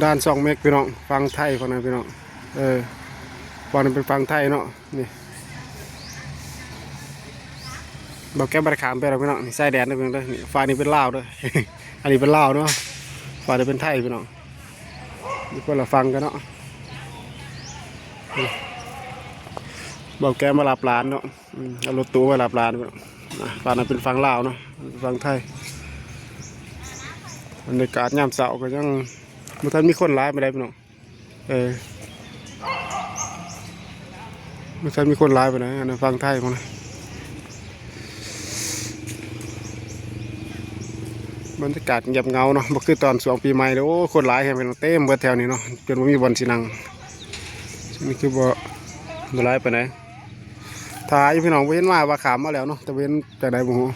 ด้าน2 เมกพี่น้องฟังไทยคนนั้นพี่น้องฝั่งนั้นเป็นฟังไทยเนาะนี่เราแก้บริขามไปเราพี่น้องนี่ชายแดนนะพี่น้องเด้อนี่ฝั่งนี้เป็นลาวด้วย อันนี้เป็นลาวเนาะฝั่งนี้เป็นไทยพี่น้องนี่คนละฟังกันเนาะเราแก้มารับร้านเนาะเอารถตู้มารับร้านพี่น้องฝั่งนั้นเป็นฝั่งลาวเนาะฝั่งไทยบรรยากาศยามเช้าก็ยังเมื่อท่านมีคนร้ายไปได้พี่น้องเมื่อท่านมีคนร้ายไปไหนอันนั้นฟังไทยมั้งนะบรรยากาศเงียบเงาเนาะบ่คือตอนช่วงปีใหม่เลยโอ้คนร้ายแห่งเป็นเต็มเบิดแถวนี้เนาะจนบ่มีบอลสินังนี่คือบ่ร้ายไปไหนถ่ายพี่น้องเว้นมาว่าขามมาแล้วเนาะแต่เว้นแต่ใดบ่ฮู้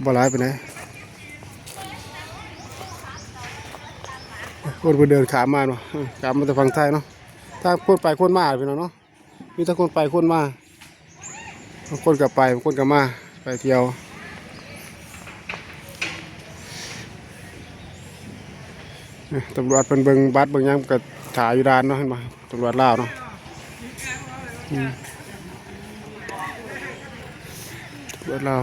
บ่ร้ายไปไหนคนเดินขามมาเนาะขามมาแต่ฝั่งไทยเนาะถ้าคนไปคนมาพี่น้องเนาะมีแต่คนไปคนมาคนกับไปคนกับมาไปเที่ยวตำรวจเป็นเบิงบัตรเบิงยังกับถ่ายอยู่ด้านเนาะเห็นไหมตำรวจลาวเนาะตำรวจลาว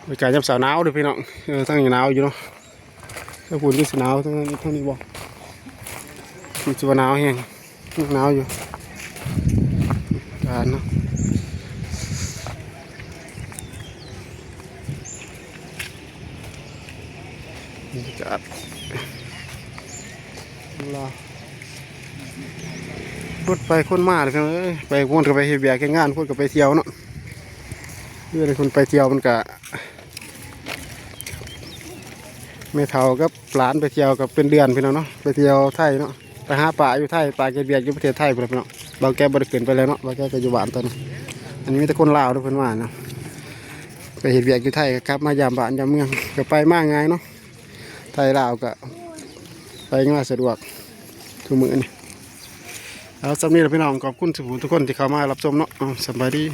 บรรยากาศยามเช้าหนาวเลยพี่น้องทั้งหนาวอยู่เนาะถ้าฝุ่นที่หนาวทั้งนี้บอกมันจะหนาวแห้งหนาวอยู่การเนาะบรรยากาศรถไปคนมาเลยไปคนก็ไปเฮียเบียร์แข่งงานคนก็ไปเที่ยวเนาะเรื่องคนไปเที่ยวมันก็ไม่เท่ากับหลานไปเที่ยวกับเป็นเดือนพี่น้องเนาะไปเที่ยวไทยเนาะไปหาป่าอยู่ไทยป่าเกบียร์อยู่ประเทศไทยพี่น้องบางแกบริเกินไปเลยเนาะบางแกก็อยู่บ้านตอนนี้อันนี้มีแต่คนลาวด้วยเพื่อนว่าเนาะไปเห็นเบียร์อยู่ไทยครับมายามบ้านยามเมืองก็ไปมากง่ายเนาะไทยลาวก็ไปง่ายสะดวกทุกมื้อนี่แล้วสำหรับพี่น้องขอบคุณทุกคนที่เข้ามารับชมเนาะสบายดี